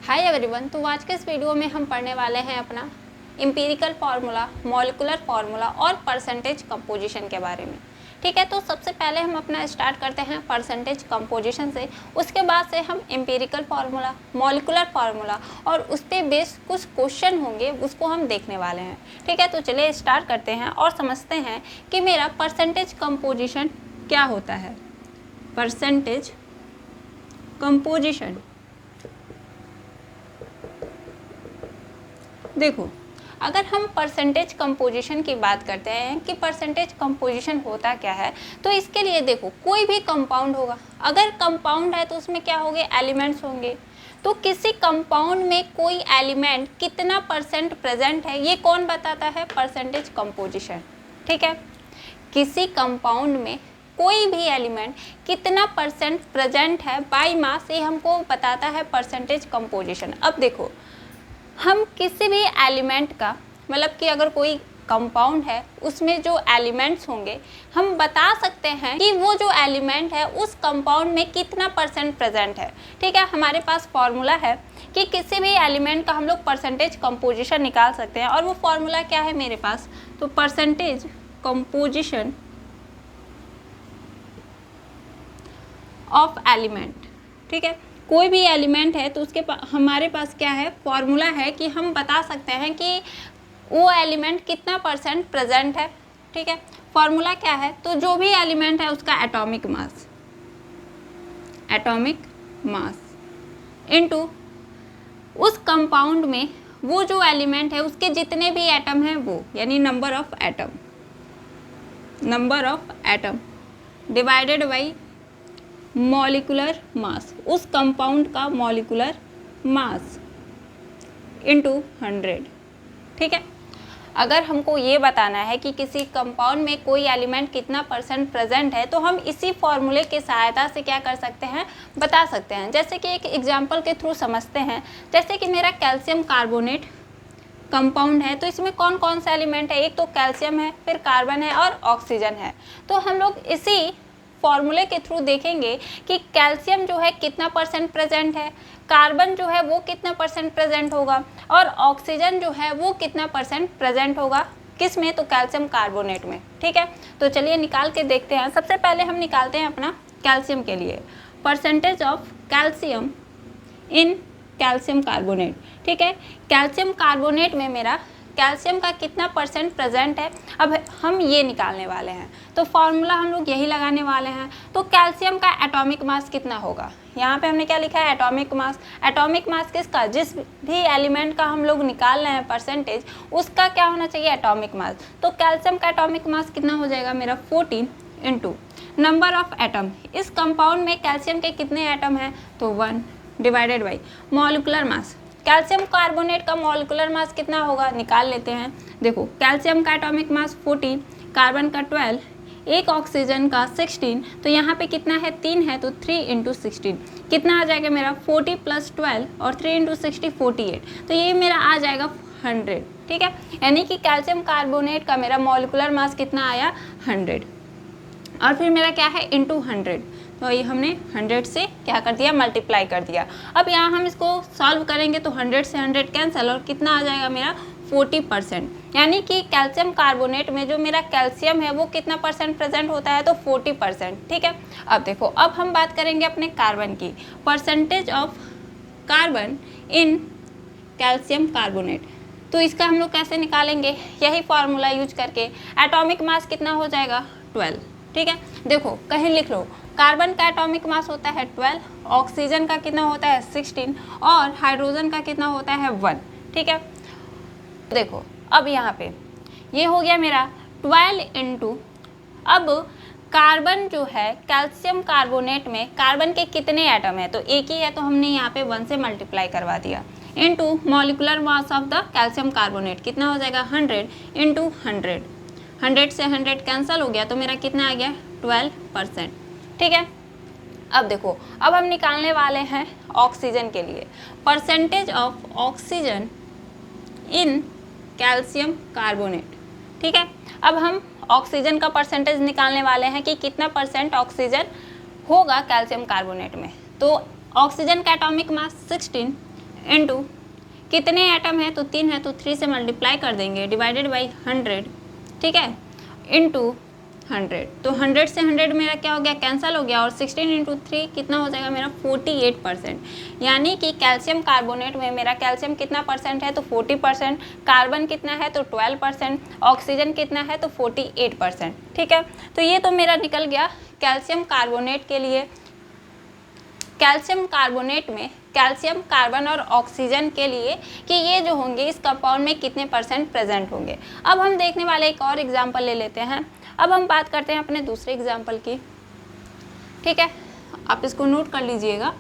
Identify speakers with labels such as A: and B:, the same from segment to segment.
A: Hi everyone. तो आज के इस वीडियो में हम पढ़ने वाले हैं अपना एम्पिरिकल फार्मूला, मॉलिक्यूलर फार्मूला और परसेंटेज कंपोजिशन के बारे में। ठीक है, तो सबसे पहले हम अपना स्टार्ट करते हैं परसेंटेज कंपोजिशन से। उसके बाद से हम एम्पिरिकल फार्मूला, मॉलिक्यूलर फार्मूला और उस पर बेस्ड कुछ क्वेश्चन होंगे, उसको हम देखने वाले हैं। ठीक है, तो चलिए स्टार्ट करते हैं और समझते हैं कि मेरा परसेंटेज कंपोजिशन क्या होता है। परसेंटेज कंपोजिशन, देखो, अगर हम परसेंटेज कंपोजिशन की बात करते हैं कि परसेंटेज कंपोजिशन होता क्या है, तो इसके लिए देखो, कोई भी कंपाउंड होगा, अगर कंपाउंड है तो उसमें क्या होंगे, एलिमेंट्स होंगे। तो किसी कंपाउंड में कोई एलिमेंट कितना परसेंट प्रेजेंट है, ये कौन बताता है, परसेंटेज कंपोजिशन। ठीक है, किसी कंपाउंड में कोई भी एलिमेंट कितना परसेंट प्रेजेंट है बाय मास, ये हमको बताता है परसेंटेज कंपोजिशन। अब देखो, हम किसी भी एलिमेंट का, मतलब कि अगर कोई कंपाउंड है उसमें जो एलिमेंट्स होंगे, हम बता सकते हैं कि वो जो एलिमेंट है उस कंपाउंड में कितना परसेंट प्रेजेंट है। ठीक है, हमारे पास फॉर्मूला है कि किसी भी एलिमेंट का हम लोग परसेंटेज कंपोजिशन निकाल सकते हैं, और वो फॉर्मूला क्या है मेरे पास, तो परसेंटेज कंपोजिशन ऑफ एलिमेंट। ठीक है, कोई भी एलिमेंट है तो उसके हमारे पास क्या है, फॉर्मूला है कि हम बता सकते हैं कि वो एलिमेंट कितना परसेंट प्रेजेंट है। ठीक है, फॉर्मूला क्या है, तो जो भी एलिमेंट है उसका एटॉमिक मास इनटू उस कंपाउंड में वो जो एलिमेंट है उसके जितने भी एटम हैं वो, यानी number of atom divided by molecular mass, उस कंपाउंड का मॉलिक्यूलर मास इनटू 100। ठीक है, अगर हमको ये बताना है कि किसी कंपाउंड में कोई एलिमेंट कितना परसेंट प्रेजेंट है, तो हम इसी फॉर्मूले की सहायता से क्या कर सकते हैं, बता सकते हैं। जैसे कि एक एग्जांपल के थ्रू समझते हैं। जैसे कि मेरा कैल्शियम कार्बोनेट कंपाउंड है, तो इसमें कौन कौन सा एलिमेंट है, एक तो कैल्शियम है, फिर कार्बन है और ऑक्सीजन है। तो हम लोग इसी फॉर्मूले के थ्रू देखेंगे कि कैल्शियम जो है कितना परसेंट प्रेजेंट है, कार्बन जो है वो कितना परसेंट प्रेजेंट होगा, और ऑक्सीजन जो है वो कितना परसेंट प्रेजेंट होगा, किस में, तो कैल्शियम कार्बोनेट में। ठीक है, तो चलिए निकाल के देखते हैं। सबसे पहले हम निकालते हैं अपना कैल्शियम के लिए percentage of calcium in calcium carbonate. ठीक है, कैल्शियम कार्बोनेट में मेरा कैल्शियम का कितना परसेंट प्रेजेंट है, अब हम ये निकालने वाले हैं। तो फॉर्मूला हम लोग यही लगाने वाले हैं। तो कैल्शियम का एटॉमिक मास कितना होगा, यहाँ पे हमने क्या लिखा है, एटॉमिक मास। एटॉमिक मास किसका, जिस भी एलिमेंट का हम लोग निकाल रहे हैं परसेंटेज, उसका क्या होना चाहिए, एटॉमिक मास। तो कैल्शियम का एटॉमिक मास कितना हो जाएगा मेरा, 14 इंटू नंबर ऑफ एटम। इस कंपाउंड में कैल्शियम के कितने एटम हैं, तो 1 divided by molecular mass. Calcium carbonate का मॉलिक्यूलर मास कितना होगा, निकाल लेते हैं। देखो, कैल्शियम का एटॉमिक मास 14, कार्बन का 12, एक ऑक्सीजन का 16, तो यहाँ पे कितना है, 3 है, तो 3 इंटू 16 कितना आ जाएगा मेरा, 40 प्लस 12 और 3 इंटू 60 48, तो ये मेरा आ जाएगा 100। ठीक है, यानी कि कैल्शियम कार्बोनेट का मेरा मॉलिक्यूलर मास कितना आया, 100, और फिर मेरा क्या है, इंटू 100, तो ये हमने 100 से क्या कर दिया, मल्टीप्लाई कर दिया। अब यहाँ हम इसको सॉल्व करेंगे तो 100 से 100 कैंसिल, और कितना आ जाएगा मेरा, 40%। यानी कि कैल्शियम कार्बोनेट में जो मेरा कैल्शियम है वो कितना परसेंट प्रेजेंट होता है, तो 40%। ठीक है, अब देखो, अब हम बात करेंगे अपने कार्बन की, percentage of carbon in calcium carbonate. तो इसका हम लोग कैसे निकालेंगे, यही फॉर्मूला यूज करके। एटॉमिक मास कितना हो जाएगा, 12। ठीक है, देखो कहीं लिख लो, कार्बन का एटॉमिक मास होता है 12, ऑक्सीजन का कितना होता है 16, और हाइड्रोजन का कितना होता है 1। ठीक है, देखो अब यहाँ पे ये हो गया मेरा 12 इंटू, अब कार्बन जो है कैल्शियम कार्बोनेट में कार्बन के कितने एटम है, तो एक ही है, तो हमने यहाँ पे 1 से मल्टीप्लाई करवा दिया, into molecular mass of the calcium carbonate कितना हो जाएगा, 100 इंटू 100, 100 से 100 कैंसिल हो गया, तो मेरा कितना आ गया, 12%। ठीक है, अब देखो, अब हम निकालने वाले हैं ऑक्सीजन के लिए percentage of oxygen in calcium carbonate. ठीक है, अब हम ऑक्सीजन का परसेंटेज निकालने वाले हैं कि कितना परसेंट ऑक्सीजन होगा कैल्शियम कार्बोनेट में। तो ऑक्सीजन का एटॉमिक मास 16 इनटू कितने एटम है, तो 3 है तो 3 से मल्टीप्लाई कर देंगे, डिवाइडेड बाई 100, ठीक है, इनटू 100। तो 100 से 100 मेरा क्या हो गया, कैंसिल हो गया, और 16 इंटू 3 कितना हो जाएगा मेरा 48%। यानी कि कैल्शियम कार्बोनेट में मेरा कैल्शियम कितना परसेंट है, तो 40%, कार्बन कितना है तो 12%, ऑक्सीजन कितना है तो 48%, ठीक है। तो ये तो मेरा निकल गया कैल्शियम कार्बोनेट के लिए। कैल्शियम कार्बोनेट में कैल्शियम, कार्बन और ऑक्सीजन के लिए कि ये जो होंगे इस कंपाउंड में कितने परसेंट प्रेजेंट होंगे। अब हम देखने वाले एक और एग्जांपल ले लेते हैं। अब हम बात करते हैं अपने दूसरे एग्जांपल की, ठीक है, आप इसको नोट कर लीजिएगा।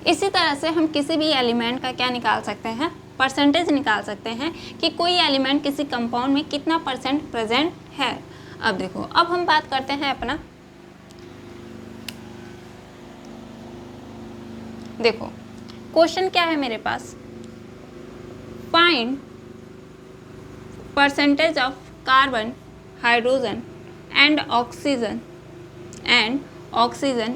A: इसी तरह से हम किसी भी एलिमेंट का क्या निकाल सकते हैं, परसेंटेज निकाल सकते हैं कि कोई एलिमेंट किसी कंपाउंड में कितना परसेंट प्रेजेंट है। अब देखो, अब हम बात करते हैं अपना, देखो क्वेश्चन क्या है मेरे पास, find percentage of carbon, hydrogen and oxygen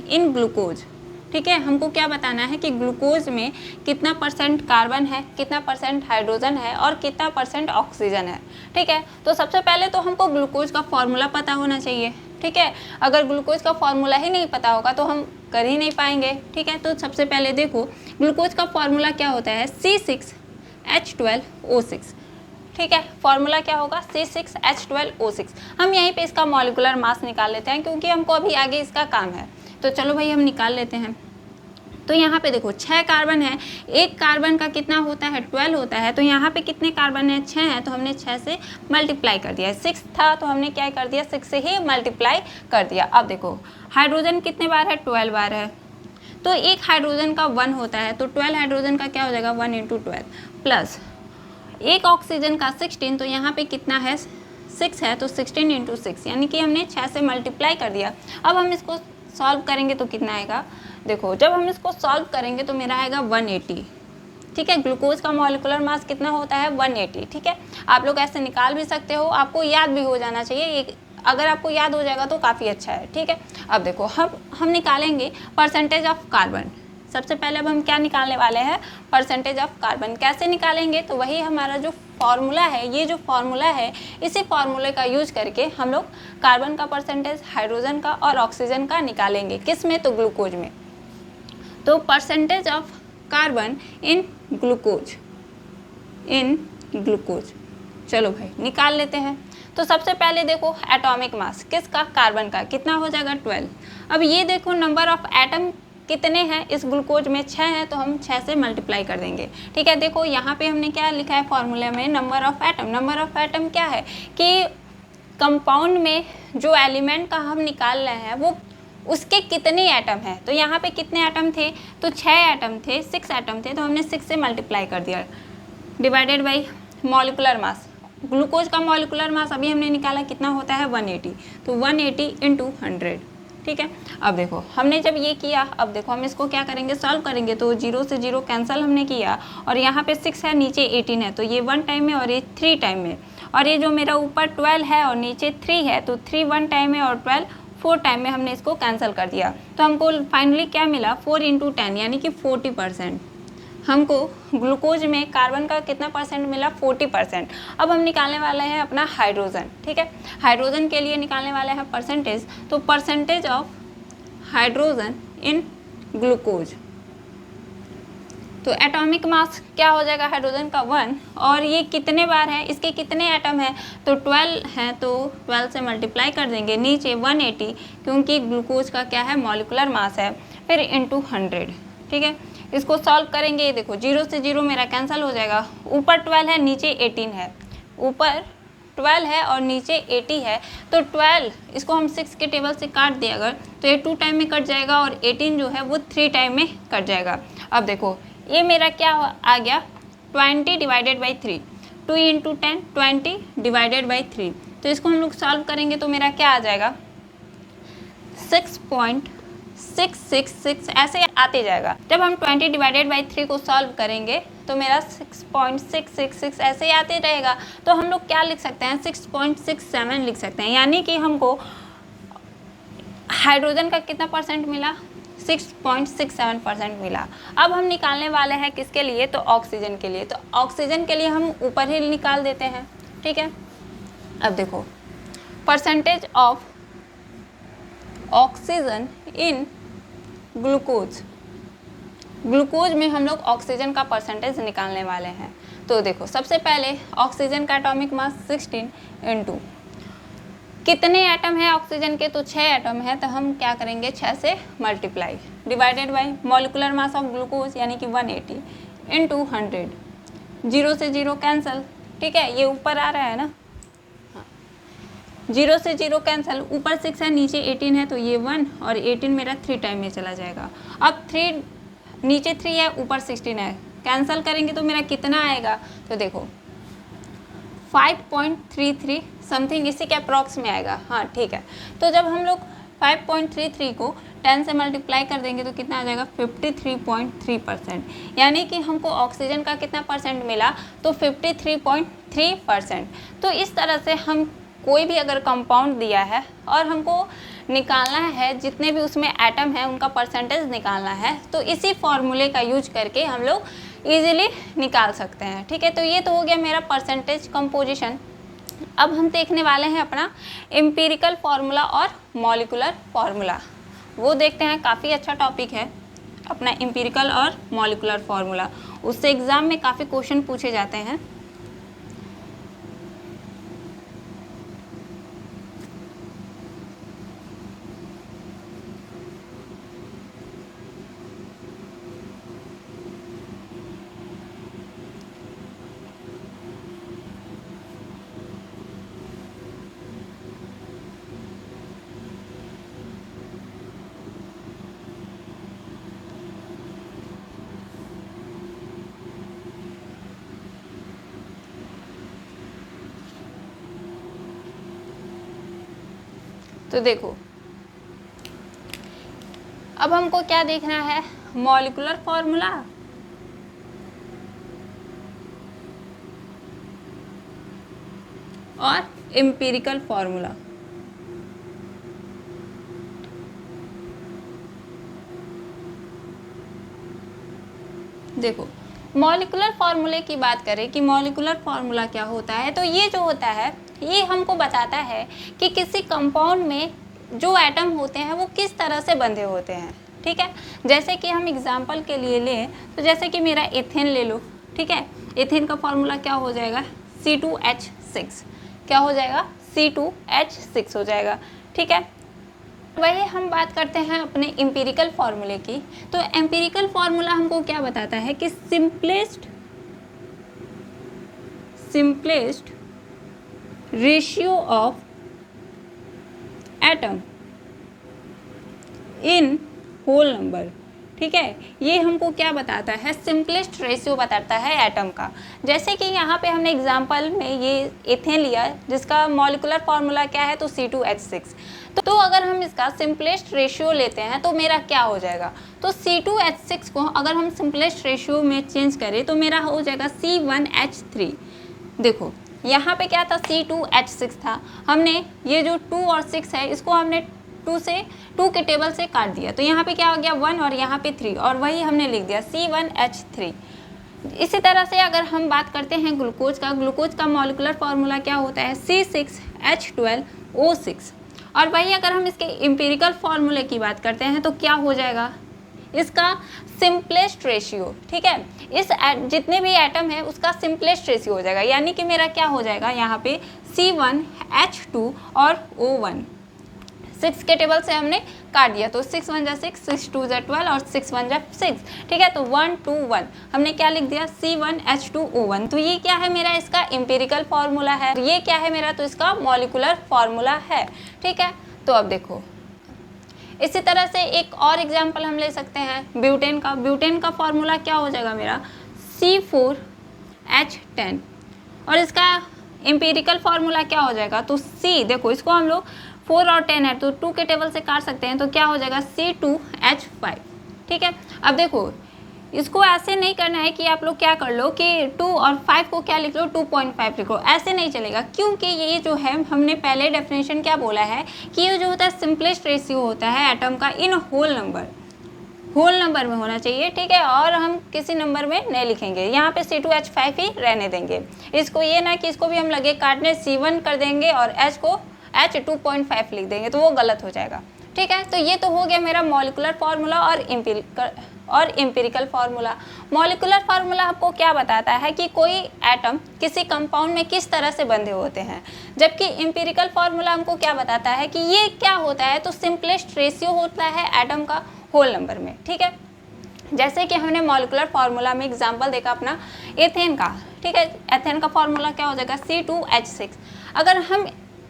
A: in glucose, ठीक है। हमको क्या बताना है कि ग्लूकोज में कितना परसेंट कार्बन है, कितना परसेंट हाइड्रोजन है और कितना परसेंट ऑक्सीजन है, ठीक है। तो सबसे पहले तो हमको ग्लूकोज का फॉर्मूला पता होना चाहिए, ठीक है। अगर ग्लूकोज का फॉर्मूला ही नहीं पता होगा तो हम कर ही नहीं पाएंगे, ठीक है। तो सबसे पहले देखो ग्लूकोज का फॉर्मूला क्या होता है, C6H12O6, ठीक है। फॉर्मूला क्या होगा, C6H12O6। हम यहीं पे इसका मॉलिक्यूलर मास निकाल लेते हैं क्योंकि हमको अभी आगे इसका काम है। तो चलो भाई हम निकाल लेते हैं। तो यहाँ पे देखो 6 कार्बन है, एक कार्बन का कितना होता है 12 होता है, तो यहाँ पे कितने कार्बन है 6 है, तो हमने 6 से मल्टीप्लाई कर दिया। 6 था तो हमने क्या कर दिया, 6 से ही मल्टीप्लाई कर दिया। अब देखो हाइड्रोजन कितने बार है, 12 बार है, तो एक हाइड्रोजन का 1 होता है, तो 12 हाइड्रोजन का क्या हो जाएगा 1 × 12 प्लस एक ऑक्सीजन का 16, तो यहाँ पे कितना है 6 है, तो 16 × 6 यानी कि हमने 6 से मल्टीप्लाई कर दिया। अब हम इसको सॉल्व करेंगे तो कितना आएगा, देखो जब हम इसको सॉल्व करेंगे तो मेरा आएगा 180, ठीक है। ग्लूकोज का मॉलिक्यूलर मास कितना होता है 180, ठीक है। आप लोग ऐसे निकाल भी सकते हो, आपको याद भी हो जाना चाहिए, अगर आपको याद हो जाएगा तो काफ़ी अच्छा है, ठीक है। अब देखो हम निकालेंगे परसेंटेज ऑफ कार्बन। सबसे पहले अब हम क्या निकालने वाले हैं, परसेंटेज ऑफ कार्बन। कैसे निकालेंगे, तो वही हमारा जो फॉर्मूला है, ये जो फॉर्मूला है इसी फॉर्मूले का यूज करके हम लोग कार्बन का परसेंटेज, हाइड्रोजन का और ऑक्सीजन का निकालेंगे। किस में, तो ग्लूकोज में। तो percentage of carbon in glucose, चलो भाई निकाल लेते हैं। तो सबसे पहले देखो एटॉमिक मास किसका, कार्बन का, कितना हो जाएगा 12। अब ये देखो नंबर ऑफ एटम कितने हैं इस ग्लूकोज में, 6 हैं, तो हम 6 से मल्टीप्लाई कर देंगे, ठीक है। देखो यहाँ पे हमने क्या लिखा है फॉर्मूले में, number of atom. Number of atom क्या है कि कंपाउंड में जो एलिमेंट का हम निकाल रहे हैं वो उसके कितने एटम हैं। तो यहाँ पे कितने एटम थे, तो 6 एटम थे, 6 एटम थे, तो हमने 6 से मल्टीप्लाई कर दिया, divided by molecular mass. Glucose का मॉलिक्यूलर मास अभी हमने निकाला कितना होता है 180, तो 180 × 100, ठीक है। अब देखो हमने जब ये किया, अब देखो हम इसको क्या करेंगे, सॉल्व करेंगे, तो 0 से 0 कैंसिल हमने किया, और यहाँ पे 6 है, नीचे 18 है, तो ये 1 टाइम में और ये 3 टाइम में, और ये जो मेरा ऊपर 12 है और नीचे 3 है, तो 3 1 टाइम में और 12 4 टाइम में हमने इसको कैंसिल कर दिया। तो हमको फाइनली क्या मिला, 4 × 10 यानी कि 40%। हमको ग्लूकोज में कार्बन का कितना परसेंट मिला, 40%। अब हम निकालने वाले हैं अपना हाइड्रोजन, ठीक है। हाइड्रोजन के लिए निकालने वाले हैं परसेंटेज, तो percentage of hydrogen in glucose, तो एटॉमिक मास क्या हो जाएगा हाइड्रोजन का 1, और ये कितने बार है, इसके कितने एटम हैं, तो 12 हैं, तो 12 से मल्टीप्लाई कर देंगे, नीचे 180 क्योंकि ग्लूकोज का क्या है मॉलिक्यूलर मास है, फिर इंटू 100, ठीक है। इसको सॉल्व करेंगे, देखो 0 से 0 मेरा कैंसिल हो जाएगा, ऊपर 12 है नीचे 18 है, ऊपर 12 है और नीचे 80 है, तो 12 इसको हम 6 के टेबल से काट दिया अगर, तो ये 2 टाइम में कट जाएगा, और 18 जो है वो 3 टाइम में कट जाएगा। अब देखो ये मेरा क्या आ गया 20 डिवाइडेड बाई 3, 2 × 10 20 डिवाइडेड बाई 3, तो इसको हम लोग सॉल्व करेंगे तो मेरा क्या आ जाएगा 6.666 ऐसे आते जाएगा। जब हम 20 डिवाइडेड बाई 3 को सॉल्व करेंगे तो मेरा 6.666 ऐसे ही आते रहेगा। तो हम लोग क्या लिख सकते हैं 6.67 लिख सकते हैं, यानी कि हमको हाइड्रोजन का कितना परसेंट मिला, 6.67% मिला। अब हम निकालने वाले हैं किसके लिए, तो ऑक्सीजन के लिए। तो ऑक्सीजन के लिए हम ऊपर ही निकाल देते हैं, ठीक है। अब देखो percentage of oxygen in glucose, glucose में हम लोग ऑक्सीजन का परसेंटेज निकालने वाले हैं। तो देखो सबसे पहले ऑक्सीजन का एटॉमिक मास 16 इंटू कितने एटम है ऑक्सीजन के, तो 6 एटम है, तो हम क्या करेंगे 6 से multiply divided by molecular mass of glucose यानी कि 180 इंटू 100, 0 से 0 कैंसिल, ठीक है, ये ऊपर आ रहा है ना, 0 से 0 कैंसिल, ऊपर 6 है नीचे 18 है, तो ये 1 और 18 मेरा 3 टाइम में चला जाएगा। अब 3 नीचे 3 है ऊपर 16 है, कैंसिल करेंगे तो मेरा कितना आएगा, तो देखो 5.33 समथिंग इसी के अप्रॉक्स में आएगा। हाँ ठीक है, तो जब हम लोग 5.33 को 10 से मल्टीप्लाई कर देंगे तो कितना आ जाएगा 53.3%, यानी कि हमको ऑक्सीजन का कितना परसेंट मिला, तो 53.3%। तो इस तरह से हम कोई भी अगर कंपाउंड दिया है और हमको निकालना है जितने भी उसमें एटम है उनका परसेंटेज निकालना है, तो इसी फॉर्मूले का यूज करके हम लोग इजीली निकाल सकते हैं, ठीक है। तो ये तो हो गया मेरा परसेंटेज कंपोजिशन। अब हम देखने वाले हैं अपना एम्पिरिकल फार्मूला और मॉलिक्यूलर फार्मूला, वो देखते हैं। काफ़ी अच्छा टॉपिक है अपना एम्पिरिकल और मॉलिक्यूलर फार्मूला, उससे एग्ज़ाम में काफ़ी क्वेश्चन पूछे जाते हैं। तो देखो अब हमको क्या देखना है, मॉलिक्यूलर फार्मूला और एम्पिरिकल फार्मूला। देखो मॉलिक्यूलर फार्मूले की बात करें कि मॉलिक्यूलर फार्मूला क्या होता है, तो ये जो होता है ये हमको बताता है कि किसी कंपाउंड में जो एटम होते हैं वो किस तरह से बंधे होते हैं, ठीक है। जैसे कि हम एग्जांपल के लिए लें तो जैसे कि मेरा एथेन ले लो, ठीक है। एथेन का फार्मूला क्या हो जाएगा, C2H6, क्या हो जाएगा C2H6 हो जाएगा, ठीक है। वही हम बात करते हैं अपने एम्पिरिकल फार्मूले की। तो एम्पिरिकल फार्मूला हमको क्या बताता है कि simplest ratio of atom in whole number, ठीक है। ये हमको क्या बताता है, सिंपलेस्ट रेशियो बताता है एटम का। जैसे कि यहाँ पे हमने एग्जांपल में ये एथेन लिया जिसका मॉलिक्यूलर फार्मूला क्या है, तो C2H6। तो अगर हम इसका सिंपलेस्ट रेशियो लेते हैं तो मेरा क्या हो जाएगा, तो C2H6 को अगर हम सिंपलेस्ट रेशियो में चेंज करें तो मेरा हो जाएगा C1H3। देखो यहाँ पे क्या था, C2H6 था, हमने ये जो 2 और 6 है इसको हमने 2 के टेबल से काट दिया, तो यहाँ पे क्या हो गया 1 और यहाँ पे 3, और वही हमने लिख दिया C1H3। इसी तरह से अगर हम बात करते हैं ग्लूकोज का मॉलिक्यूलर फार्मूला क्या होता है, C6H12O6। और वही अगर हम इसके एम्पिरिकल फार्मूले की बात करते हैं तो क्या हो जाएगा, इसका सिंपलेस्ट रेशियो, ठीक है। इस जितने भी एटम है उसका सिंपलेस्ट रेशियो हो जाएगा, यानी कि मेरा क्या हो जाएगा यहाँ पे C1H2 और O1, 6 के टेबल से हमने काट दिया, तो 6 1 जा 6, 6 2 जा 12 और 6 1 जा 6, ठीक है। तो 1 2 1 हमने क्या लिख दिया, C1H2O1। तो ये क्या है मेरा, इसका एम्पिरिकल फार्मूला है। ये क्या है मेरा, तो इसका मॉलिक्यूलर फार्मूला है, ठीक है। तो अब देखो इसी तरह से एक और एग्जाम्पल हम ले सकते हैं ब्यूटेन का। ब्यूटेन का फार्मूला क्या हो जाएगा मेरा, C4H10, और इसका एम्पिरिकल फार्मूला क्या हो जाएगा, तो C, देखो इसको हम लोग 4 और 10 है तो 2 के टेबल से काट सकते हैं, तो क्या हो जाएगा C2H5, ठीक है। अब देखो इसको ऐसे नहीं करना है कि आप लोग क्या कर लो कि 2 और 5 को क्या लिख लो 2.5 लिख लो, ऐसे नहीं चलेगा, क्योंकि ये जो है हमने पहले डेफिनेशन क्या बोला है कि ये जो होता है सिंपलेस्ट रेशियो होता है एटम का इन होल नंबर में होना चाहिए, ठीक है। और हम किसी नंबर में नहीं लिखेंगे, यहाँ पे C2H5 ही रहने देंगे। इसको ये ना कि इसको भी हम लगे काटने C1 कर देंगे और H को H2.5 लिख देंगे, तो वो गलत हो जाएगा, ठीक है। तो ये तो हो गया मेरा मॉलिक्यूलर फार्मूला और एम्पिरिकल फार्मूला। मॉलिक्यूलर फार्मूला आपको क्या बताता है कि कोई एटम किसी कंपाउंड में किस तरह से बंधे होते हैं, जबकि एम्पिरिकल फार्मूला हमको क्या बताता है कि ये क्या होता है, तो सिंपलेस्ट रेशियो होता है एटम का होल नंबर में, ठीक है। जैसे कि हमने मॉलिक्यूलर फार्मूला में एग्जांपल देखा अपना एथेन का, ठीक है। एथेन का फार्मूला क्या हो जाएगा C2H6। अगर हम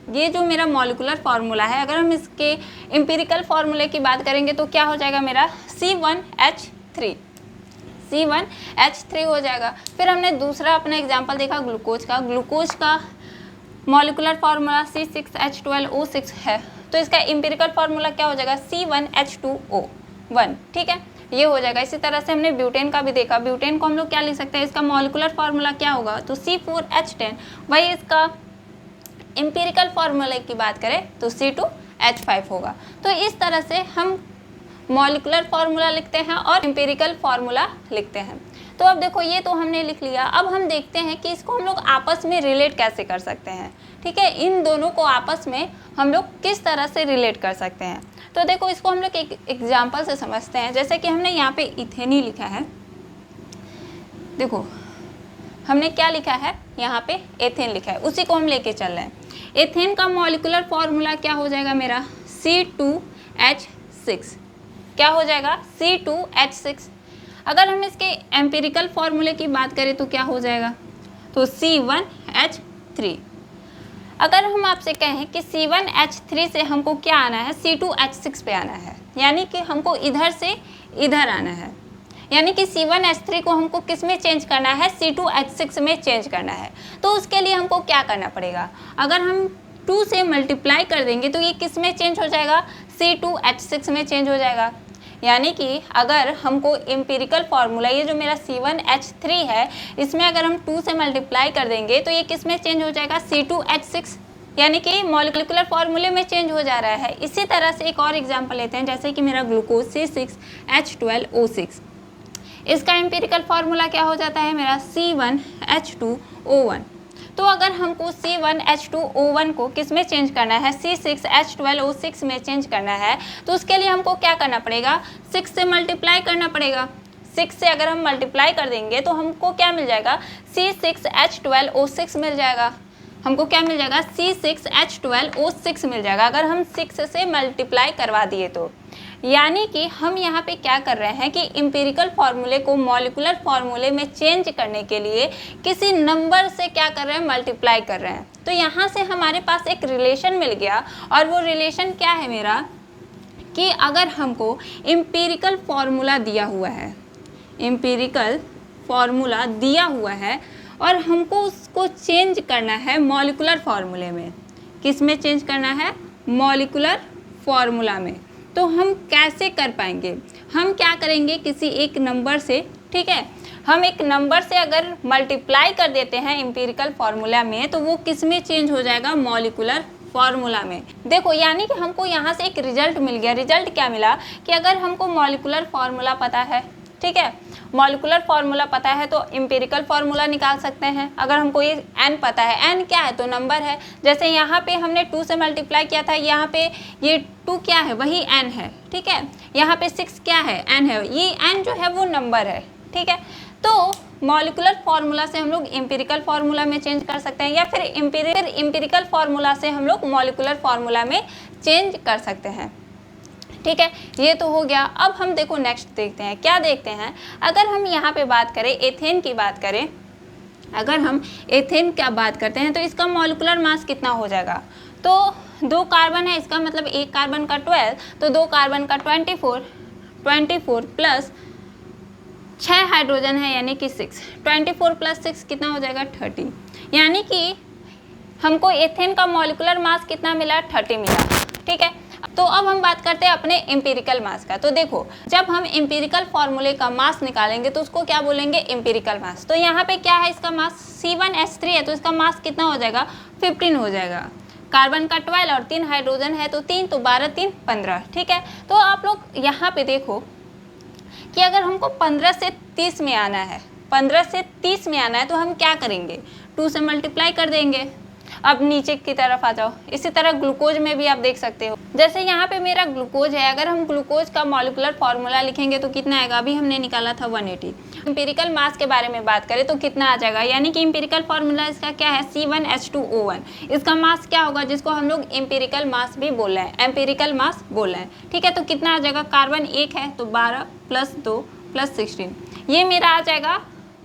A: ये जो मेरा मॉलिक्यूलर फार्मूला है, अगर हम इसके एम्पिरिकल फार्मूले की बात करेंगे तो क्या हो जाएगा मेरा C1H3 हो जाएगा। फिर हमने दूसरा अपना एग्जांपल देखा ग्लूकोज का मॉलिक्यूलर फार्मूला C6H12O6 है, तो इसका एम्पिरिकल फार्मूला क्या हो जाएगा C1H2O1, ठीक है, ये हो जाएगा। इसी तरह से हमने ब्यूटेन का भी देखा, ब्यूटेन को हम लोग क्या लिख सकते हैं, इसका मॉलिक्यूलर फार्मूला क्या होगा, तो C4H10, वही इसका एम्पिरिकल फार्मूले की बात करें तो C2H5 होगा। तो इस तरह से हम मॉलिक्यूलर फार्मूला लिखते हैं और एम्पिरिकल फार्मूला लिखते हैं। तो अब देखो ये तो हमने लिख लिया, अब हम देखते हैं कि इसको हम लोग आपस में रिलेट कैसे कर सकते हैं, ठीक है। इन दोनों को आपस में हम लोग किस तरह से रिलेट कर सकते हैं, तो देखो इसको हम लोग एक एग्जाम्पल से समझते हैं। जैसे कि हमने यहाँ पे इथेन ही लिखा है, देखो हमने क्या लिखा है, यहाँ पे एथेन लिखा है, उसी को हम लेके चल रहे हैं। एथेन का मॉलिक्यूलर फार्मूला क्या हो जाएगा मेरा C2H6, क्या हो जाएगा C2H6। अगर हम इसके एम्पिरिकल फार्मूले की बात करें तो क्या हो जाएगा, तो C1H3। अगर हम आपसे कहें कि C1H3 से हमको क्या आना है, C2H6 पे आना है, यानी कि हमको इधर से इधर आना है, यानी कि C1H3 को हमको किस में चेंज करना है, C2H6 में चेंज करना है। तो उसके लिए हमको क्या करना पड़ेगा, अगर हम 2 से मल्टीप्लाई कर देंगे तो ये किस में चेंज हो जाएगा, C2H6 में चेंज हो जाएगा। यानी कि अगर हमको एम्पिरिकल फार्मूला ये जो मेरा C1H3 है, इसमें अगर हम 2 से मल्टीप्लाई कर देंगे तो ये किस में चेंज हो जाएगा, C2H6, यानी कि मॉलिक्यूलर फार्मूले में चेंज हो जा रहा है। इसी तरह से एक और एग्जांपल लेते हैं, जैसे कि मेरा ग्लूकोज C6H12O6, इसका एम्पिरिकल फार्मूला क्या हो जाता है मेरा C1H2O1। तो अगर हमको C1H2O1 को किस में चेंज करना है, C6H12O6 में चेंज करना है, तो उसके लिए हमको क्या करना पड़ेगा, 6 से मल्टीप्लाई करना पड़ेगा। 6 से अगर हम मल्टीप्लाई कर देंगे तो हमको क्या मिल जाएगा, C6H12O6 मिल जाएगा। हमको क्या मिल जाएगा, C6H12O6 मिल जाएगा अगर हम 6 से मल्टीप्लाई करवा दिए तो। यानी कि हम यहाँ पे क्या कर रहे हैं कि एम्पिरिकल फार्मूले को मॉलिक्यूलर फार्मूले में चेंज करने के लिए किसी नंबर से क्या कर रहे हैं, मल्टीप्लाई कर रहे हैं। तो यहाँ से हमारे पास एक रिलेशन मिल गया, और वो रिलेशन क्या है मेरा, कि अगर हमको एम्पिरिकल फार्मूला दिया हुआ है, एम्पिरिकल फार्मूला दिया हुआ है और हमको उसको चेंज करना है मॉलिक्यूलर फार्मूले में, किस में चेंज करना है, मॉलिक्यूलर फार्मूला में, तो हम कैसे कर पाएंगे, हम क्या करेंगे, किसी एक नंबर से, ठीक है, हम एक नंबर से अगर मल्टीप्लाई कर देते हैं एम्पिरिकल फार्मूला में तो वो किस में चेंज हो जाएगा, मॉलिक्यूलर फार्मूला में। देखो यानी कि हमको यहाँ से एक रिजल्ट मिल गया। रिजल्ट क्या मिला कि अगर हमको मॉलिक्यूलर फार्मूला पता है, ठीक है, मॉलिक्यूलर फार्मूला पता है तो एम्पिरिकल फार्मूला निकाल सकते हैं। अगर हमको ये n पता है, n क्या है, तो नंबर है। जैसे यहाँ पे हमने 2 से मल्टीप्लाई किया था, यहाँ पे ये 2 क्या है, वही n है, ठीक है। यहाँ पे 6 क्या है, n है, ये n जो है वो नंबर है, ठीक है। तो मॉलिक्यूलर फार्मूला से हम लोग एम्पिरिकल फार्मूला में चेंज कर सकते हैं, या फिर एम्पिरिकल फार्मूला से हम लोग मॉलिक्यूलर फार्मूला में चेंज कर सकते हैं, ठीक है। ये तो हो गया। अब हम देखो नेक्स्ट देखते हैं, क्या देखते हैं, अगर हम यहाँ पे बात करें एथेन की बात करें, अगर हम एथेन का बात करते हैं तो इसका मॉलिक्यूलर मास कितना हो जाएगा, तो 2 कार्बन है, इसका मतलब 1 कार्बन का 12, तो 2 कार्बन का 24 प्लस 6 हाइड्रोजन है यानी कि 6, 24 प्लस 6 कितना हो जाएगा, 30। यानी कि हमको एथेन का मॉलिक्यूलर मास कितना मिला, 30 मिला, ठीक है। तो अब हम बात करते हैं अपने एम्पिरिकल मास का। तो देखो, जब हम एम्पिरिकल फॉर्मूले का मास निकालेंगे तो उसको क्या बोलेंगे, एम्पिरिकल मास। तो यहाँ पे क्या है, इसका मास C1H3 है, तो इसका मास कितना हो जाएगा, 15 हो जाएगा। कार्बन का 12 और 3 हाइड्रोजन है तो 3, तो 12 3 15। ठीक है, तो आप लोग यहाँ पे देखो कि अगर हमको 15 से 30 में आना है, 15 से 30 में आना है तो हम क्या करेंगे, 2 से मल्टीप्लाई कर देंगे। अब नीचे की तरफ आ जाओ, इसी तरह ग्लूकोज में भी आप देख सकते हो। जैसे यहाँ पे मेरा ग्लूकोज है, अगर हम ग्लूकोज का मॉलिक्यूलर फार्मूला लिखेंगे तो कितना आएगा, अभी हमने निकाला था 180। एम्पिरिकल मास के बारे में बात करें तो कितना आ जाएगा, यानी कि एम्पिरिकल फार्मूला इसका क्या है, C1H2O1। इसका मास क्या होगा, जिसको हम लोग एम्पिरिकल मास भी बोल रहे हैं, एम्पिरिकल मास बोल रहे हैं। ठीक है, तो कितना आ जाएगा, कार्बन 1 है तो 12 + 2 + 16, ये मेरा आ जाएगा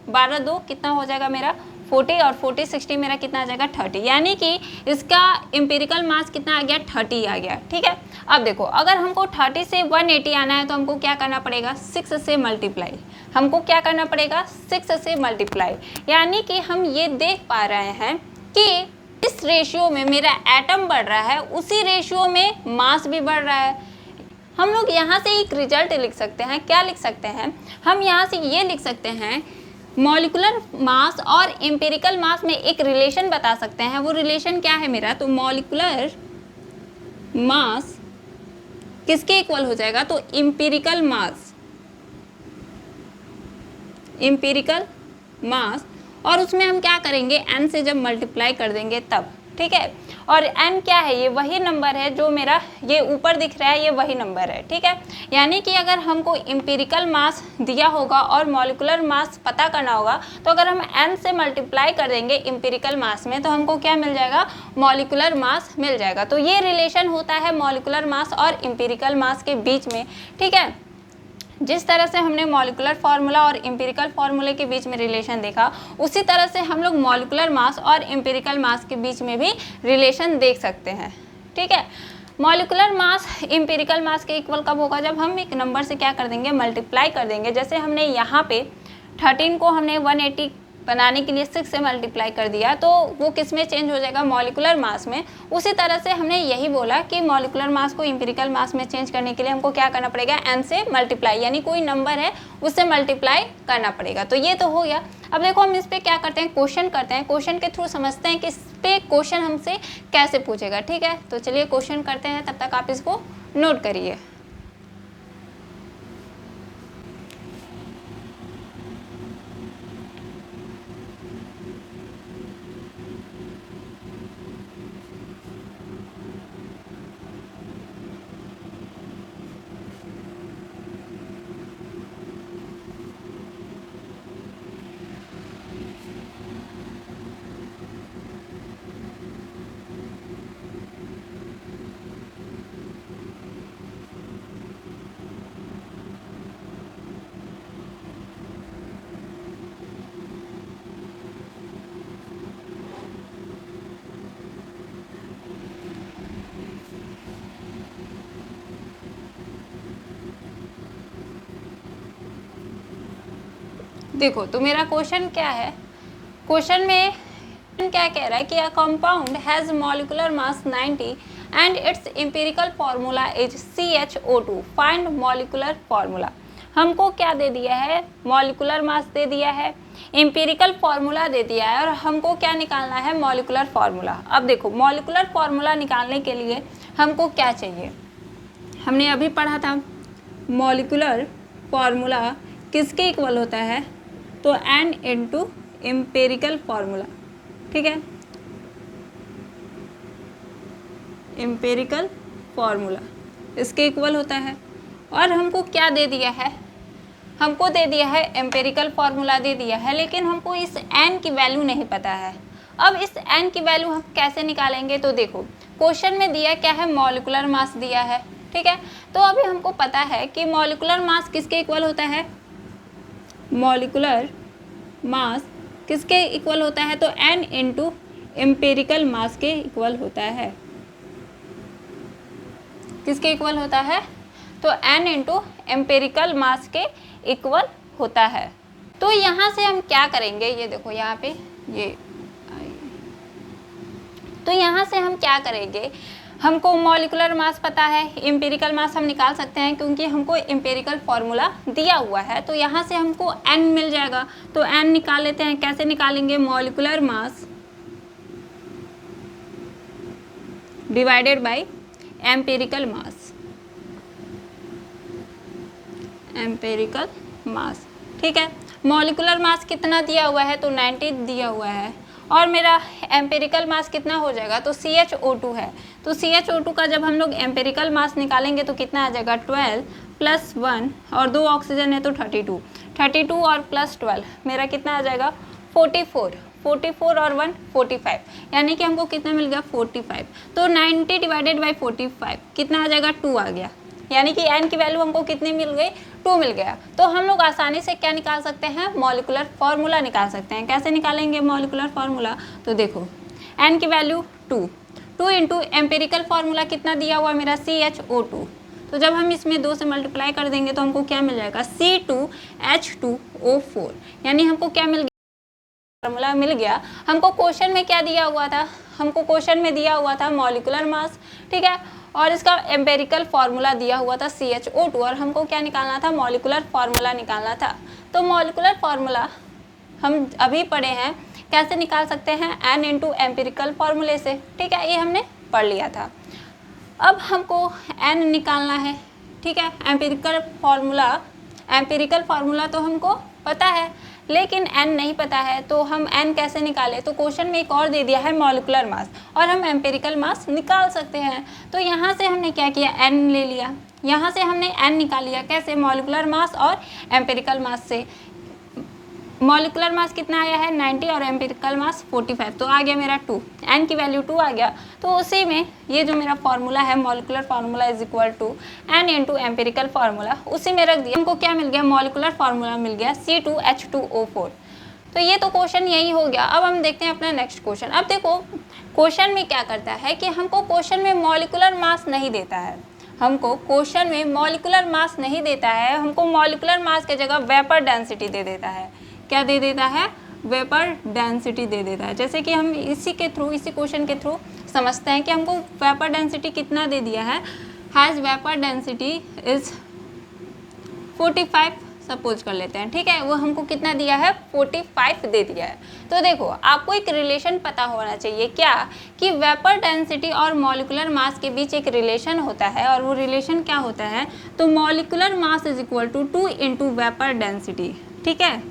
A: 12 2 कितना हो जाएगा मेरा 40, और 40 60 मेरा कितना आ जाएगा 30, यानी कि इसका एम्पिरिकल मास कितना आ गया, 30 आ गया। ठीक है, अब देखो, अगर हमको 30 से 180 आना है तो हमको क्या करना पड़ेगा, 6 से मल्टीप्लाई। हमको क्या करना पड़ेगा, 6 से मल्टीप्लाई, यानी कि हम ये देख पा रहे हैं कि इस रेशियो में मेरा एटम बढ़ रहा है, उसी रेशियो में मास भी बढ़ रहा है। हम लोग यहाँ से एक रिजल्ट लिख सकते हैं, क्या लिख सकते हैं, हम यहाँ से ये लिख सकते हैं, मॉलिक्यूलर मास और एम्पिरिकल मास में एक रिलेशन बता सकते हैं। वो रिलेशन क्या है मेरा, तो मॉलिक्यूलर मास किसके इक्वल हो जाएगा, तो एम्पिरिकल मास, एम्पिरिकल मास, और उसमें हम क्या करेंगे, n से जब मल्टीप्लाई कर देंगे तब। ठीक है, और n क्या है, ये वही नंबर है जो मेरा ये ऊपर दिख रहा है, ये वही नंबर है। ठीक है, यानी कि अगर हमको एम्पिरिकल मास दिया होगा और मॉलिक्यूलर मास पता करना होगा, तो अगर हम n से मल्टीप्लाई कर देंगे एम्पिरिकल मास में तो हमको क्या मिल जाएगा, मॉलिक्यूलर मास मिल जाएगा। तो ये रिलेशन होता है मॉलिक्यूलर मास और एम्पिरिकल मास के बीच में। ठीक है, जिस तरह से हमने मॉलिक्यूलर फार्मूला और एम्पिरिकल फार्मूले के बीच में रिलेशन देखा, उसी तरह से हम लोग मॉलिक्यूलर मास और एम्पिरिकल मास के बीच में भी रिलेशन देख सकते हैं। ठीक है, मॉलिक्यूलर मास एम्पिरिकल मास के इक्वल कब होगा, जब हम एक नंबर से क्या कर देंगे, मल्टीप्लाई कर देंगे। जैसे हमने यहाँ पे 13 को हमने 180 बनाने के लिए 6 से मल्टीप्लाई कर दिया, तो वो किस में चेंज हो जाएगा, मॉलिक्यूलर मास में। उसी तरह से हमने यही बोला कि मॉलिक्यूलर मास को एम्पिरिकल मास में चेंज करने के लिए हमको क्या करना पड़ेगा, n से मल्टीप्लाई, यानी कोई नंबर है उससे मल्टीप्लाई करना पड़ेगा। तो ये तो हो गया। अब देखो, हम इस पर क्या करते हैं, क्वेश्चन करते हैं। क्वेश्चन के थ्रू समझते हैं कि इस पर क्वेश्चन हमसे कैसे पूछेगा। ठीक है, तो चलिए क्वेश्चन करते हैं, तब तक आप इसको नोट करिए। देखो, तो मेरा क्वेश्चन क्या है, क्वेश्चन में क्या कह रहा है कि a compound has molecular mass 90 and it's empirical formula is CHO2, find molecular formula. हमको क्या दे दिया है, मॉलिक्यूलर मास दे दिया है, एम्पिरिकल फार्मूला दे दिया है, और हमको क्या निकालना है, मॉलिक्यूलर फार्मूला। अब देखो, मॉलिक्यूलर फार्मूला निकालने के लिए हमको क्या चाहिए, हमने अभी पढ़ा था मॉलिक्यूलर फार्मूला किसके इक्वल होता है, तो n इंटू एम्पेरिकल फार्मूला। ठीक है, एम्पेरिकल फार्मूला इसके इक्वल होता है। और हमको क्या दे दिया है, हमको दे दिया है एम्पेरिकल फार्मूला दे दिया है, लेकिन हमको इस n की वैल्यू नहीं पता है। अब इस n की वैल्यू हम कैसे निकालेंगे, तो देखो, क्वेश्चन में दिया क्या है, मॉलिक्यूलर मास दिया है। ठीक है, तो अभी हमको पता है कि मॉलिक्यूलर मास किसके इक्वल होता है, मॉलिक्यूलर मास किसके इक्वल होता है, तो n इंटू एम्पेरिकल मास के इक्वल होता है। किसके इक्वल होता है, तो n इंटू एम्पेरिकल मास के इक्वल होता है। तो यहाँ से हम क्या करेंगे, ये देखो यहाँ पे ये, तो यहाँ से हम क्या करेंगे, हमको मॉलिक्यूलर मास पता है, एम्पिरिकल मास हम निकाल सकते हैं क्योंकि हमको एम्पिरिकल फॉर्मूला दिया हुआ है। तो यहाँ से हमको n मिल जाएगा, तो n निकाल लेते हैं। कैसे निकालेंगे? Molecular mass divided by empirical mass, empirical mass. ठीक है, मॉलिक्यूलर मास कितना दिया हुआ है? तो 90 दिया हुआ है, और मेरा एम्पिरिकल मास कितना हो जाएगा? तो CH2 है। तो CH2 का जब हम लोग एम्पिरिकल मास निकालेंगे तो कितना आ जाएगा? 12 + 1 और 2 ऑक्सीजन है तो 32 और प्लस 12 मेरा कितना आ जाएगा? 44 और 1 45, यानी कि हमको कितना मिल गया? 45। तो 90 डिवाइडेड बाई 45 कितना आ जाएगा? 2 आ गया, यानी कि n की वैल्यू हमको कितनी मिल गई? 2 मिल गया। तो हम लोग आसानी से क्या निकाल सकते हैं? मॉलिक्यूलर फार्मूला निकाल सकते हैं। कैसे निकालेंगे मॉलिक्यूलर फार्मूला? तो देखो n की वैल्यू 2 इंटू एम्पेरिकल फार्मूला कितना दिया हुआ मेरा? CH2। तो जब हम इसमें 2 से मल्टीप्लाई कर देंगे तो हमको क्या मिल जाएगा? C2H2O4, यानी हमको क्या मिल गया? फार्मूला मिल गया। हमको क्वेश्चन में क्या दिया हुआ था? हमको क्वेश्चन में दिया हुआ था मॉलिक्यूलर मास, ठीक है, और इसका एम्पेरिकल फार्मूला दिया हुआ था CH2 और हमको क्या निकालना था? मॉलिक्यूलर फार्मूला निकालना था। तो मॉलिक्यूलर फार्मूला हम अभी पढ़े हैं, कैसे निकाल सकते हैं? n इंटू एम्पेरिकल फार्मूले से। ठीक है, ये हमने पढ़ लिया था। अब हमको n निकालना है, ठीक है। एम्पेरिकल फार्मूला तो हमको पता है, लेकिन n नहीं पता है, तो हम n कैसे निकालें? तो क्वेश्चन में एक और दे दिया है मॉलिक्यूलर मास, और हम एम्पेरिकल मास निकाल सकते हैं। तो यहाँ से हमने क्या किया? n ले लिया, यहाँ से हमने n निकाल लिया। कैसे? मॉलिक्यूलर मास और एम्पेरिकल मास से। मॉलिक्यूलर मास कितना आया है? 90 और एम्पेरिकल मास 45, तो आ गया मेरा 2, n की वैल्यू 2 आ गया। तो उसी में ये जो मेरा फार्मूला है molecular formula is equal to n into empirical formula, उसी में रख दिया। हमको क्या मिल गया? मॉलिक्यूलर फार्मूला मिल गया C2H2O4। तो ये तो क्वेश्चन यही हो गया। अब हम देखते हैं अपना नेक्स्ट क्वेश्चन। अब देखो क्वेश्चन में क्या करता है कि हमको क्वेश्चन में मॉलिक्यूलर मास नहीं देता है, हमको क्वेश्चन में मॉलिक्यूलर मास नहीं देता है, हमको मॉलिक्यूलर मास के जगह वेपर डेंसिटी दे देता है। क्या दे देता है? वेपर डेंसिटी दे देता है। जैसे कि हम इसी क्वेश्चन के थ्रू समझते हैं कि हमको वेपर डेंसिटी कितना दे दिया है। Has vapour density is 45 suppose कर लेते हैं, ठीक है। वो हमको कितना दिया है? 45 दे दिया है। तो देखो आपको एक रिलेशन पता होना चाहिए, क्या कि वेपर डेंसिटी और मॉलिक्यूलर मास के बीच एक रिलेशन होता है, और वो रिलेशन क्या होता है? तो molecular mass is equal to 2 into vapour density, ठीक है।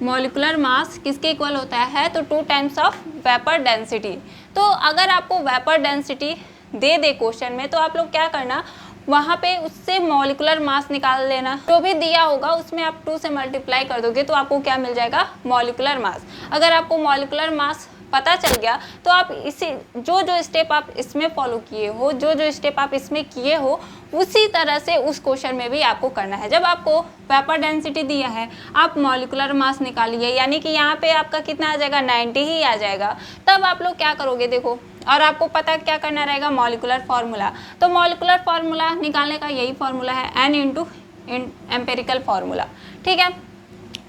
A: मॉलिक्यूलर मास किसके इक्वल होता है? तो 2 टाइम्स ऑफ वेपर डेंसिटी। तो अगर आपको वेपर डेंसिटी दे दे क्वेश्चन में, तो आप लोग क्या करना, वहाँ पे उससे मॉलिक्यूलर मास निकाल लेना। जो भी दिया होगा उसमें आप 2 से मल्टीप्लाई कर दोगे तो आपको क्या मिल जाएगा? Molecular mass. अगर आपको मॉलिक्यूलर मास पता चल गया तो आप इसी जो स्टेप आप इसमें फॉलो किए हो, जो स्टेप आप इसमें किए हो, उसी तरह से उस क्वेश्चन में भी आपको करना है। जब आपको वेपर डेंसिटी दिया है, आप मॉलिक्यूलर मास निकालिए, यानी कि यहाँ पे आपका कितना आ जाएगा? 90 ही आ जाएगा। तब आप लोग क्या करोगे? देखो, और आपको पता क्या करना रहेगा? Molecular formula. तो मॉलिक्यूलर फार्मूला निकालने का यही फार्मूला है, n इंटू एम्पेरिकल फार्मूला, ठीक है।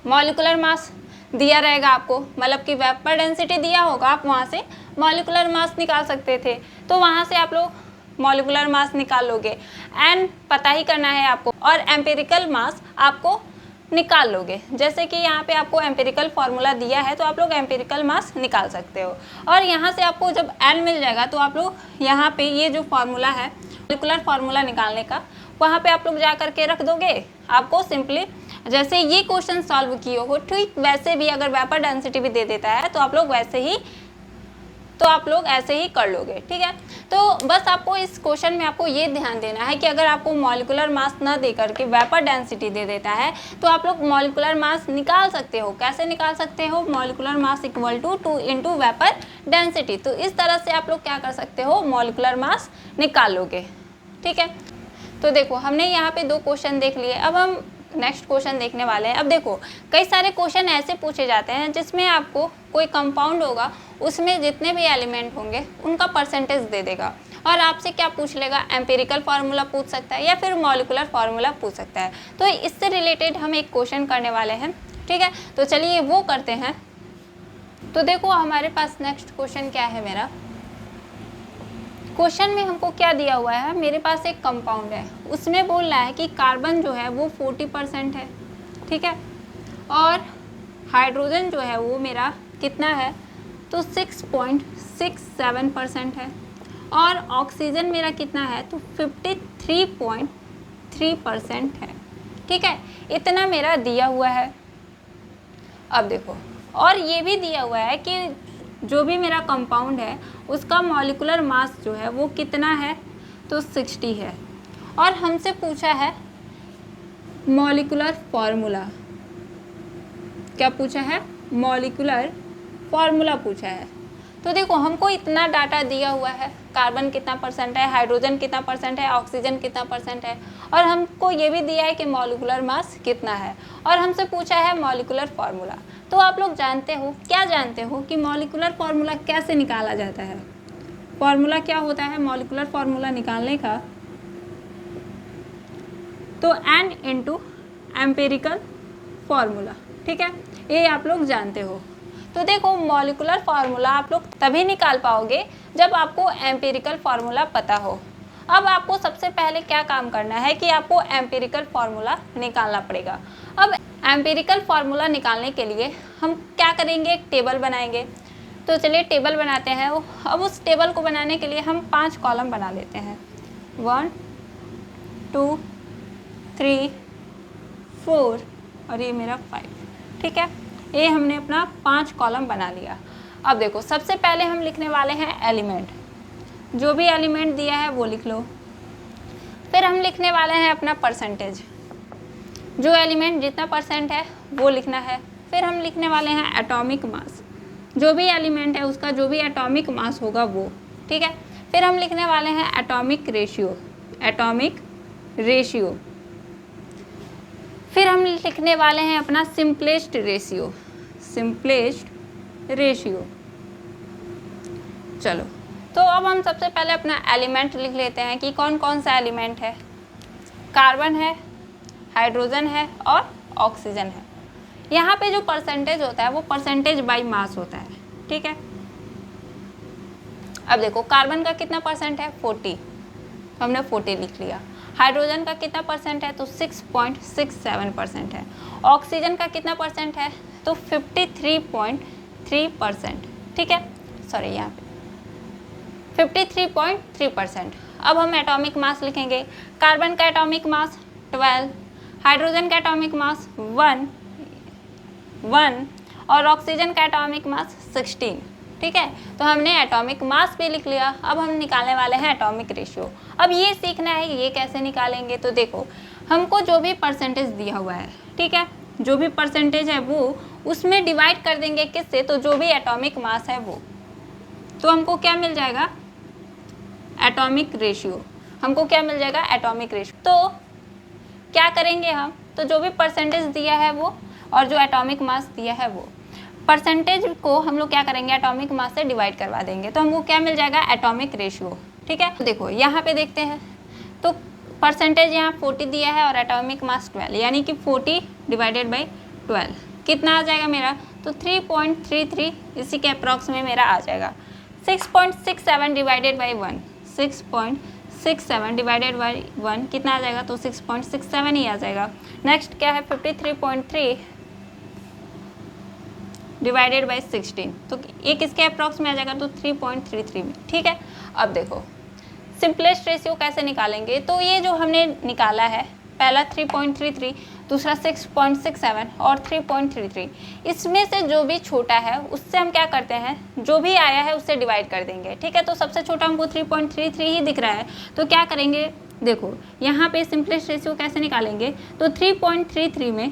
A: मॉलिक्यूलर मास दिया रहेगा आपको, मतलब कि वेपर डेंसिटी दिया होगा, आप वहाँ से मॉलिक्यूलर मास निकाल सकते थे। तो वहाँ से आप लोग मॉलिक्यूलर मास निकाल लोगे, n पता ही करना है आपको, और एम्पेरिकल मास आपको निकाल लोगे। जैसे कि यहाँ पे आपको एम्पेरिकल फार्मूला दिया है तो आप लोग एम्पेरिकल मास निकाल सकते हो। और यहाँ से आपको जब n मिल जाएगा तो आप लोग यहाँ पे ये जो फार्मूला है मॉलिक्यूलर फार्मूला निकालने का, वहाँ पे आप लोग जा करके रख दोगे। आपको सिंपली जैसे ये क्वेश्चन सॉल्व किए हो, ठीक वैसे भी अगर वेपर डेंसिटी भी दे देता है तो आप लोग ऐसे ही कर लोगे, ठीक है। तो बस आपको इस क्वेश्चन में आपको ये ध्यान देना है कि अगर आपको मॉलिक्यूलर मास न दे करके वेपर डेंसिटी दे देता है तो आप लोग मॉलिक्यूलर मास निकाल सकते हो। कैसे निकाल सकते हो? Molecular mass equal to 2 into vapour density. तो इस तरह से आप लोग क्या कर सकते हो? मॉलिक्यूलर मास निकाल लोगे, ठीक है। तो देखो हमने यहाँ पे 2 क्वेश्चन देख लिए, अब हम नेक्स्ट क्वेश्चन देखने वाले हैं। अब देखो कई सारे क्वेश्चन ऐसे पूछे जाते हैं जिसमें आपको कोई कंपाउंड होगा, उसमें जितने भी एलिमेंट होंगे उनका परसेंटेज दे देगा, और आपसे क्या पूछ लेगा? एम्पेरिकल फार्मूला पूछ सकता है या फिर मॉलिक्यूलर फार्मूला पूछ सकता है। तो इससे रिलेटेड हम एक क्वेश्चन करने वाले हैं, ठीक है। तो चलिए वो करते हैं। तो देखो हमारे पास नेक्स्ट क्वेश्चन क्या है मेरा, क्वेश्चन में हमको क्या दिया हुआ है, मेरे पास एक कंपाउंड है, उसमें बोल रहा है कि कार्बन जो है वो 40% है, ठीक है, और हाइड्रोजन जो है वो मेरा कितना है, तो 6.67% है, और ऑक्सीजन मेरा कितना है, तो 53.3% है, ठीक है। इतना मेरा दिया हुआ है। अब देखो, और ये भी दिया हुआ है कि जो भी मेरा कंपाउंड है उसका मॉलिक्यूलर मास जो है वो कितना है, तो 60 है, और हमसे पूछा है मॉलिक्यूलर फार्मूला। क्या पूछा है, मॉलिक्यूलर फार्मूला पूछा है। तो देखो हमको इतना डाटा दिया हुआ है, कार्बन कितना परसेंट है, हाइड्रोजन कितना परसेंट है, ऑक्सीजन कितना परसेंट है, और हमको ये भी दिया है कि मॉलिक्यूलर मास कितना है, और हमसे पूछा है मॉलिक्यूलर फार्मूला। तो आप लोग जानते हो, क्या जानते हो कि मॉलिक्यूलर फार्मूला कैसे निकाला जाता है? फार्मूला क्या होता है मॉलिक्यूलर फार्मूला निकालने का? तो N इंटू एम्पेरिकल फार्मूला, ठीक है, ये आप लोग जानते हो। तो देखो मॉलिक्यूलर फार्मूला आप लोग तभी निकाल पाओगे जब आपको एम्पिरिकल फार्मूला पता हो। अब आपको सबसे पहले क्या काम करना है कि आपको एम्पिरिकल फार्मूला निकालना पड़ेगा। अब एम्पिरिकल फार्मूला निकालने के लिए हम क्या करेंगे, एक टेबल बनाएंगे। तो चलिए टेबल बनाते हैं। अब उस टेबल को बनाने के लिए हम 5 कॉलम बना लेते हैं, 1 2 3 4 और ये मेरा 5, ठीक है। ये हमने अपना 5 कॉलम बना लिया। अब देखो सबसे पहले हम लिखने वाले हैं एलिमेंट, जो भी एलिमेंट दिया है वो लिख लो। फिर हम लिखने वाले हैं अपना परसेंटेज, जो एलिमेंट जितना परसेंट है वो लिखना है। फिर हम लिखने वाले हैं एटॉमिक मास, जो भी एलिमेंट है उसका जो भी एटॉमिक मास होगा वो, ठीक है। फिर हम लिखने वाले हैं एटॉमिक रेशियो, एटॉमिक रेशियो। फिर हम लिखने वाले हैं अपना सिंपलेस्ट रेशियो, सिंपलेस्ट रेशियो। चलो तो अब हम सबसे पहले अपना एलिमेंट लिख लेते हैं कि कौन कौन सा एलिमेंट है। कार्बन है, हाइड्रोजन है और ऑक्सीजन है। यहाँ पे जो परसेंटेज होता है वो परसेंटेज बाय मास होता है, ठीक है। अब देखो कार्बन का कितना परसेंट है, 40, तो हमने 40 लिख लिया। हाइड्रोजन का कितना परसेंट है, तो 6.67% है। ऑक्सीजन का कितना परसेंट है, तो 53.3%, ठीक है, सॉरी यहाँ पे 53.3%। अब हम एटॉमिक मास लिखेंगे। कार्बन का एटॉमिक मास 12, हाइड्रोजन का एटॉमिक मास 1 और ऑक्सीजन का एटॉमिक मास 16, ठीक है। तो हमने एटॉमिक मास भी लिख लिया। अब हम निकालने वाले हैं एटॉमिक रेशियो। अब ये सीखना है ये कैसे निकालेंगे। तो देखो हमको जो भी परसेंटेज दिया हुआ है, ठीक है, जो भी परसेंटेज है वो उसमें डिवाइड कर देंगे किससे, तो जो भी एटॉमिक मास है वो, तो हमको क्या मिल जाएगा, एटॉमिक रेशियो। हमको क्या मिल जाएगा, एटॉमिक रेशियो। तो क्या करेंगे हम, तो जो भी परसेंटेज दिया है वो और जो एटॉमिक मास दिया है वो, परसेंटेज को हम लोग क्या करेंगे, एटॉमिक मास से डिवाइड करवा देंगे, तो हमको क्या मिल जाएगा, एटॉमिक रेशियो, ठीक है। तो देखो यहाँ पे देखते हैं, तो परसेंटेज यहाँ 40 दिया है और एटॉमिक मास 12, यानी कि 40 डिवाइडेड बाई 12 कितना आ जाएगा मेरा, तो 3.33 इसी के अप्रॉक्स में मेरा आ जाएगा। 6.67 डिवाइडेड बाई 1, 6.67 डिवाइडेड बाई 1 कितना आ जाएगा, तो 6.67 ही आ जाएगा। नेक्स्ट क्या है, 53.3 डिवाइडेड बाई 16, तो ये किसके अप्रॉक्स में आ जाएगा, तो 3.33 में, ठीक है। अब देखो सिंपलेस्ट रेशियो कैसे निकालेंगे। तो ये जो हमने निकाला है, पहला 3.33, दूसरा 6.67 और 3.33, इसमें से जो भी छोटा है उससे हम क्या करते हैं, जो भी आया है उससे डिवाइड कर देंगे, ठीक है। तो सबसे छोटा हमको 3.33 ही दिख रहा है, तो क्या करेंगे, देखो यहाँ पे सिंपलेस्ट रेशियो कैसे निकालेंगे, तो 3.33 में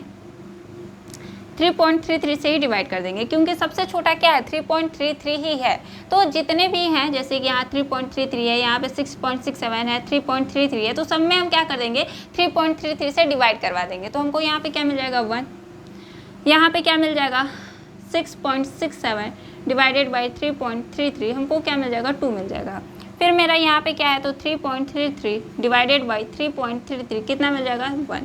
A: 3.33 से ही डिवाइड कर देंगे, क्योंकि सबसे छोटा क्या है, 3.33 ही है। तो जितने भी हैं, जैसे कि यहाँ 3.33 है, यहाँ पे 6.67 है, 3.33 है, तो सब में हम क्या कर देंगे, 3.33 से डिवाइड करवा देंगे। तो हमको यहाँ पे क्या मिल जाएगा, 1, यहाँ पे क्या मिल जाएगा, 6.67 डिवाइडेड बाई 3.33, हमको क्या मिल जाएगा, 2 मिल जाएगा। फिर मेरा यहाँ पे क्या है, तो 3.33 डिवाइडेड बाई 3.33 कितना मिल जाएगा, 1,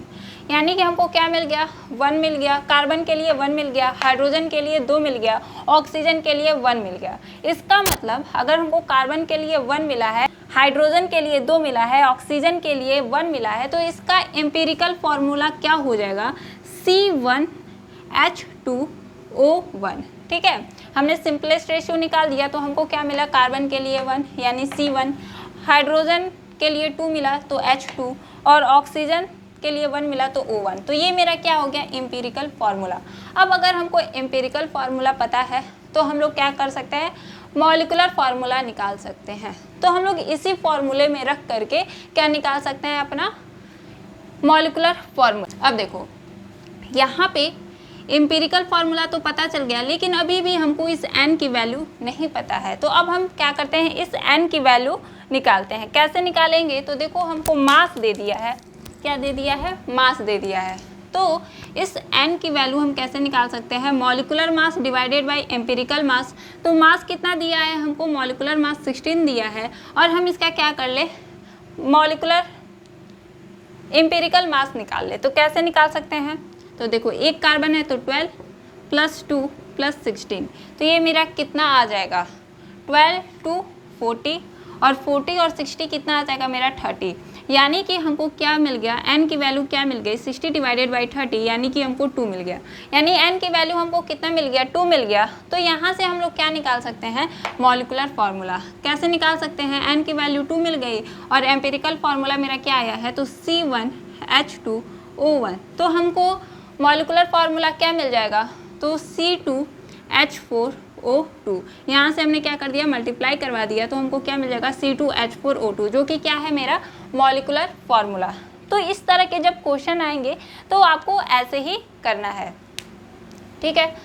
A: यानी कि हमको क्या मिल गया, 1 मिल गया। कार्बन के लिए 1 मिल गया, हाइड्रोजन के लिए 2 मिल गया, ऑक्सीजन के लिए 1 मिल गया। इसका मतलब अगर हमको कार्बन के लिए 1 मिला है, हाइड्रोजन के लिए 2 मिला है, ऑक्सीजन के लिए 1 मिला है, तो इसका एम्पिरिकल फॉर्मूला क्या हो जाएगा, C1H2O1। ठीक है, हमने सिंपलेस्ट रेशियो निकाल दिया तो हमको क्या मिला, कार्बन के लिए 1 यानी C1, हाइड्रोजन के लिए 2 मिला तो H2 और ऑक्सीजन के लिए 1 मिला तो O1। तो ये मेरा क्या हो गया, एम्पिरिकल फार्मूला। अब अगर हमको एम्पिरिकल फार्मूला पता है तो हम लोग क्या कर सकते हैं, मॉलिक्यूलर फार्मूला निकाल सकते हैं। तो हम लोग इसी फार्मूले में रख करके क्या निकाल सकते हैं, अपना मॉलिक्यूलर फार्मूला। अब देखो यहाँ पे एम्पिरिकल फार्मूला तो पता चल गया, लेकिन अभी भी हमको इस n की वैल्यू नहीं पता है। तो अब हम क्या करते हैं, इस n की वैल्यू निकालते हैं। कैसे निकालेंगे, तो देखो हमको मास दे दिया है, क्या दे दिया है, मास दे दिया है। तो इस n की वैल्यू हम कैसे निकाल सकते हैं, molecular mass divided by empirical mass. तो मास कितना दिया है हमको, मॉलिक्यूलर मास 16 दिया है, और हम इसका क्या कर ले, मॉलिक्यूलर एम्पिरिकल मास निकाल ले। तो कैसे निकाल सकते हैं, तो देखो एक कार्बन है तो 12 + 2 + 16, तो ये मेरा कितना आ जाएगा, 12 to 40, और 40 और 60 कितना आ जाएगा मेरा 30। यानी कि हमको क्या मिल गया, n की वैल्यू क्या मिल गई, 60 डिवाइडेड बाई 30, यानी कि हमको 2 मिल गया। यानी n की वैल्यू हमको कितना मिल गया, 2 मिल गया। तो यहाँ से हम लोग क्या निकाल सकते हैं, मॉलिक्यूलर फार्मूला। कैसे निकाल सकते हैं, n की वैल्यू 2 मिल गई और एम्पिरिकल फार्मूला मेरा क्या आया है, तो C1H2O1। तो हमको मॉलिक्यूलर फार्मूला क्या मिल जाएगा, तो C2H4O2। यहाँ से हमने क्या कर दिया, मल्टीप्लाई करवा दिया, तो हमको क्या मिल जाएगा, C2H4O2, जो कि क्या है मेरा मॉलिक्यूलर फार्मूला। तो इस तरह के जब क्वेश्चन आएंगे तो आपको ऐसे ही करना है। ठीक है,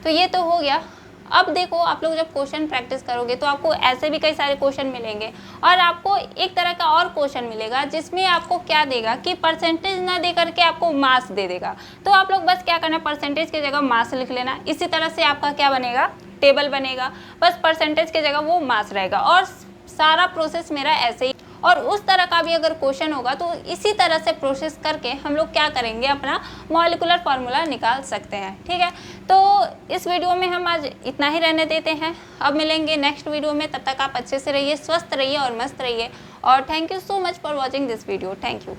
A: तो ये तो हो गया। अब देखो आप लोग जब क्वेश्चन प्रैक्टिस करोगे तो आपको ऐसे भी कई सारे क्वेश्चन मिलेंगे, और आपको एक तरह का और क्वेश्चन मिलेगा जिसमें आपको क्या देगा कि परसेंटेज ना दे करके आपको मास दे देगा। तो आप लोग बस क्या करना, परसेंटेज की जगह मास लिख लेना। इसी तरह से आपका क्या बनेगा, टेबल बनेगा, बस परसेंटेज की जगह वो मास रहेगा, और सारा प्रोसेस मेरा ऐसे ही। और उस तरह का भी अगर क्वेश्चन होगा तो इसी तरह से प्रोसेस करके हम लोग क्या करेंगे, अपना मॉलिक्यूलर फार्मूला निकाल सकते हैं। ठीक है, तो इस वीडियो में हम आज इतना ही रहने देते हैं। अब मिलेंगे नेक्स्ट वीडियो में, तब तक आप अच्छे से रहिए, स्वस्थ रहिए और मस्त रहिए। और thank you so much for watching this video. Thank you.